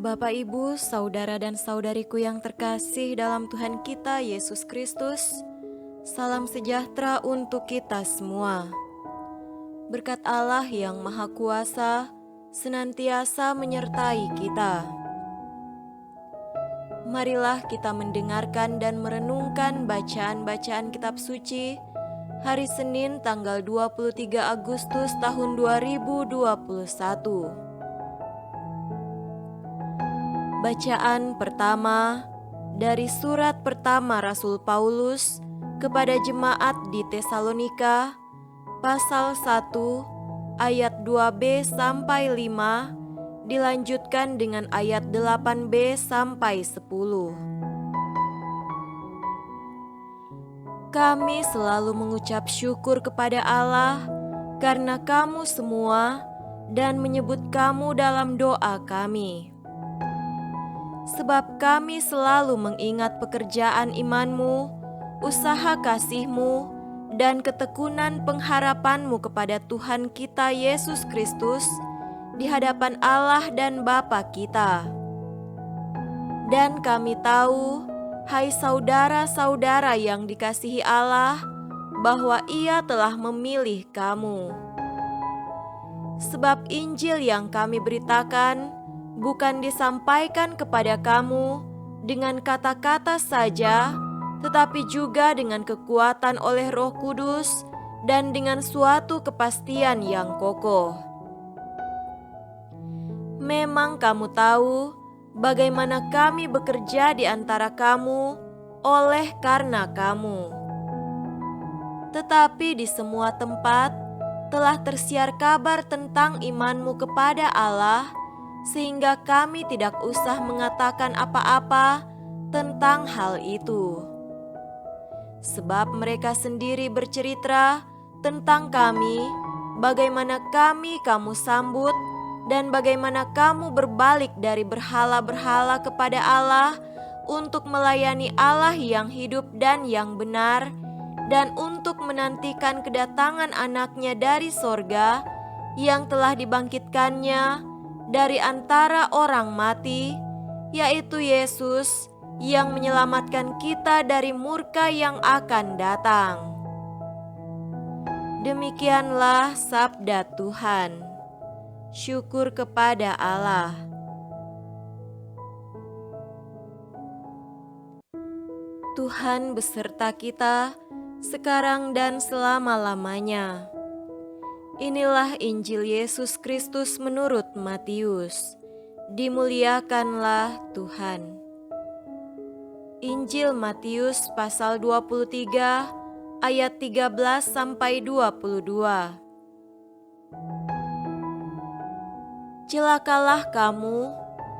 Bapak, Ibu, saudara dan saudariku yang terkasih dalam Tuhan kita Yesus Kristus, salam sejahtera untuk kita semua. Berkat Allah yang Maha Kuasa senantiasa menyertai kita. Marilah kita mendengarkan dan merenungkan bacaan-bacaan kitab suci hari Senin tanggal 23 Agustus tahun 2021. Bacaan pertama dari surat pertama Rasul Paulus kepada jemaat di Tesalonika, pasal 1 ayat 2b sampai 5, dilanjutkan dengan ayat 8b sampai 10. Kami selalu mengucap syukur kepada Allah karena kamu semua dan menyebut kamu dalam doa kami. Sebab kami selalu mengingat pekerjaan imanmu, usaha kasihmu, dan ketekunan pengharapanmu kepada Tuhan kita Yesus Kristus di hadapan Allah dan Bapa kita. Dan kami tahu, hai saudara-saudara yang dikasihi Allah, bahwa Ia telah memilih kamu. Sebab Injil yang kami beritakan bukan disampaikan kepada kamu dengan kata-kata saja, tetapi juga dengan kekuatan oleh Roh Kudus dan dengan suatu kepastian yang kokoh. Memang kamu tahu bagaimana kami bekerja di antara kamu oleh karena kamu. Tetapi di semua tempat telah tersiar kabar tentang imanmu kepada Allah, sehingga kami tidak usah mengatakan apa-apa tentang hal itu. Sebab mereka sendiri bercerita tentang kami, bagaimana kamu sambut, dan bagaimana kamu berbalik dari berhala-berhala kepada Allah untuk melayani Allah yang hidup dan yang benar, dan untuk menantikan kedatangan anaknya dari sorga yang telah dibangkitkannya dari antara orang mati, yaitu Yesus yang menyelamatkan kita dari murka yang akan datang. Demikianlah sabda Tuhan. Syukur kepada Allah. Tuhan beserta kita sekarang dan selama-lamanya. Inilah Injil Yesus Kristus menurut Matius. Dimuliakanlah Tuhan. Injil Matius pasal 23 ayat 13 sampai 22. Celakalah kamu,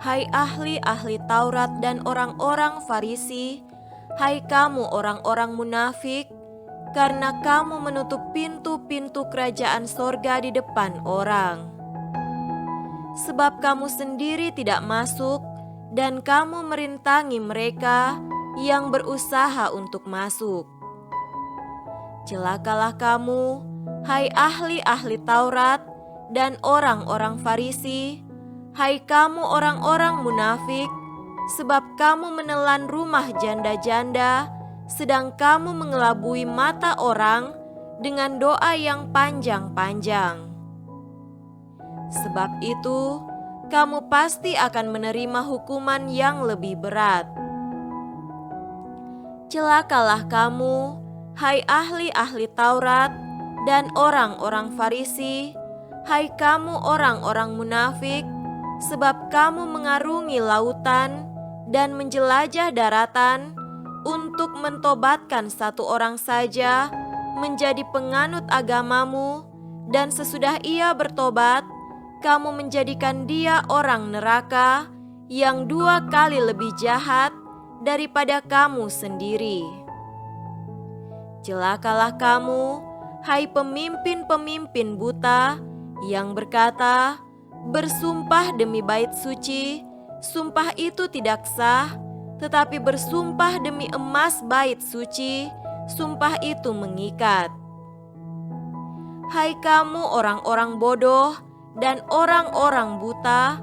hai ahli-ahli Taurat dan orang-orang Farisi, hai kamu orang-orang munafik, karena kamu menutup pintu-pintu kerajaan sorga di depan orang. Sebab kamu sendiri tidak masuk, dan kamu merintangi mereka yang berusaha untuk masuk. Celakalah kamu, hai ahli-ahli Taurat dan orang-orang Farisi, hai kamu orang-orang munafik, sebab kamu menelan rumah janda-janda, sedang kamu mengelabui mata orang dengan doa yang panjang-panjang. Sebab itu, kamu pasti akan menerima hukuman yang lebih berat. Celakalah kamu, hai ahli-ahli Taurat dan orang-orang Farisi, hai kamu orang-orang munafik, sebab kamu mengarungi lautan dan menjelajah daratan untuk mentobatkan satu orang saja menjadi penganut agamamu, dan sesudah ia bertobat, kamu menjadikan dia orang neraka yang 2 kali lebih jahat daripada kamu sendiri. Celakalah kamu, hai pemimpin-pemimpin buta, yang berkata, bersumpah demi bait suci, sumpah itu tidak sah, tetapi bersumpah demi emas bait suci, sumpah itu mengikat. Hai kamu orang-orang bodoh dan orang-orang buta,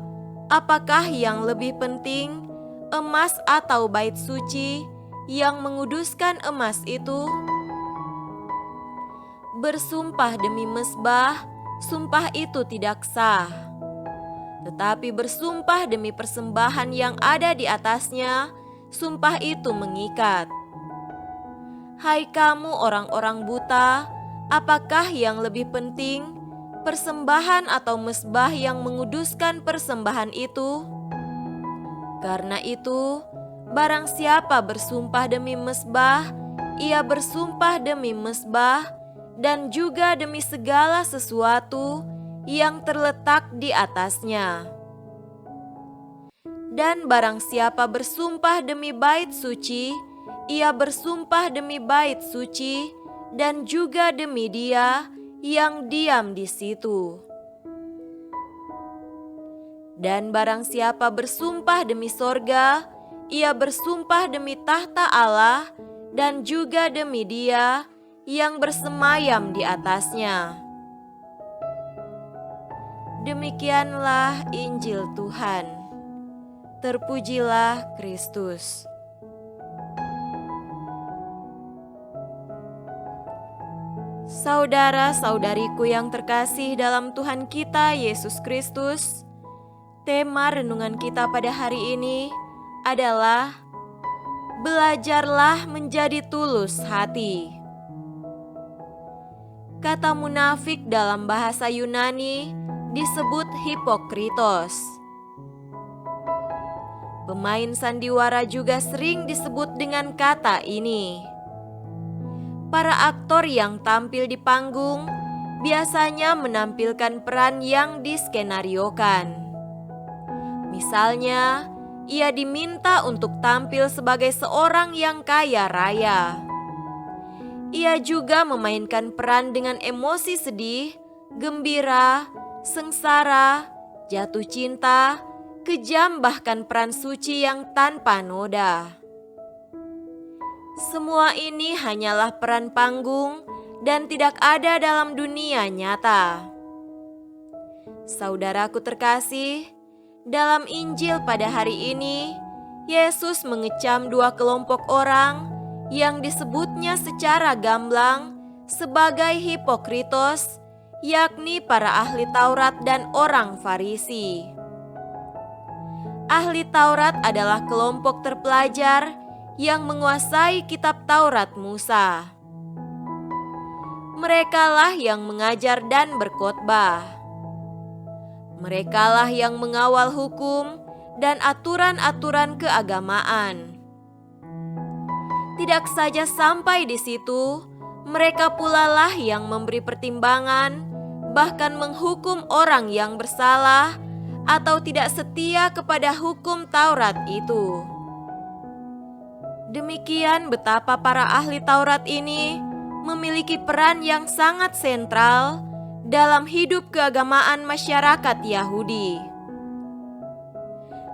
Apakah yang lebih penting, emas atau bait suci yang menguduskan emas itu? Bersumpah demi mezbah, sumpah itu tidak sah. Tetapi bersumpah demi persembahan yang ada di atasnya, sumpah itu mengikat. Hai kamu orang-orang buta, apakah yang lebih penting, persembahan atau mezbah yang menguduskan persembahan itu? Karena itu, barang siapa bersumpah demi mezbah, ia bersumpah demi mezbah dan juga demi segala sesuatu yang terletak di atasnya. Dan barang siapa bersumpah demi bait suci, ia bersumpah demi bait suci dan juga demi Dia yang diam di situ. Dan barang siapa bersumpah demi sorga, ia bersumpah demi tahta Allah dan juga demi Dia yang bersemayam di atasnya. Demikianlah Injil Tuhan. Terpujilah Kristus. Saudara-saudariku yang terkasih dalam Tuhan kita Yesus Kristus, tema renungan kita pada hari ini adalah belajarlah menjadi tulus hati. Kata munafik dalam bahasa Yunani disebut hipokritos. Pemain sandiwara juga sering disebut dengan kata ini. Para aktor yang tampil di panggung biasanya menampilkan peran yang diskenariokan. Misalnya, ia diminta untuk tampil sebagai seorang yang kaya raya. Ia juga memainkan peran dengan emosi sedih, gembira, sengsara, jatuh cinta, kejam, bahkan peran suci yang tanpa noda. Semua ini hanyalah peran panggung dan tidak ada dalam dunia nyata. Saudaraku terkasih, dalam Injil pada hari ini, Yesus mengecam dua kelompok orang yang disebutnya secara gamblang sebagai hipokritos, yakni para ahli Taurat dan orang Farisi. Ahli Taurat adalah kelompok terpelajar yang menguasai kitab Taurat Musa. Merekalah yang mengajar dan berkhotbah. Merekalah yang mengawal hukum dan aturan-aturan keagamaan. Tidak saja sampai di situ, mereka pula lah yang memberi pertimbangan, bahkan menghukum orang yang bersalah atau tidak setia kepada hukum Taurat itu. Demikian betapa para ahli Taurat ini memiliki peran yang sangat sentral dalam hidup keagamaan masyarakat Yahudi.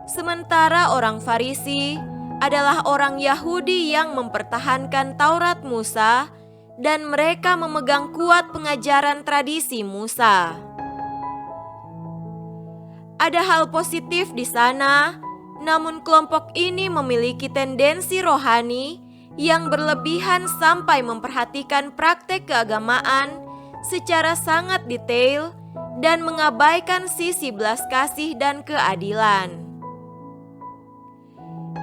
Sementara orang Farisi adalah orang Yahudi yang mempertahankan Taurat Musa dan mereka memegang kuat pengajaran tradisi Musa. Ada hal positif di sana, namun kelompok ini memiliki tendensi rohani yang berlebihan sampai memperhatikan praktek keagamaan secara sangat detail dan mengabaikan sisi belas kasih dan keadilan.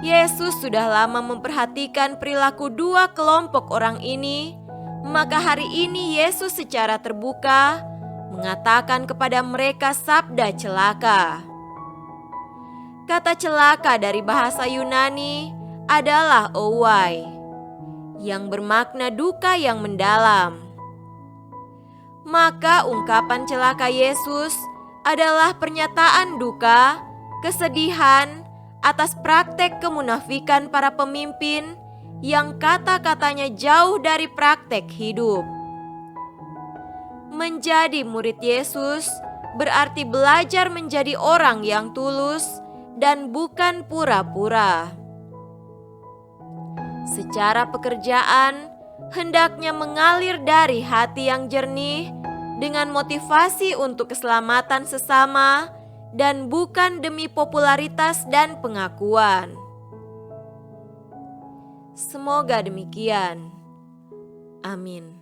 Yesus sudah lama memperhatikan perilaku dua kelompok orang ini, maka hari ini Yesus secara terbuka mengatakan kepada mereka sabda celaka. Kata celaka dari bahasa Yunani adalah ouai, yang bermakna duka yang mendalam. Maka ungkapan celaka Yesus adalah pernyataan duka, kesedihan atas praktek kemunafikan para pemimpin yang kata-katanya jauh dari praktek hidup. Menjadi murid Yesus berarti belajar menjadi orang yang tulus dan bukan pura-pura. Secara pekerjaan, hendaknya mengalir dari hati yang jernih dengan motivasi untuk keselamatan sesama dan bukan demi popularitas dan pengakuan. Semoga demikian. Amin.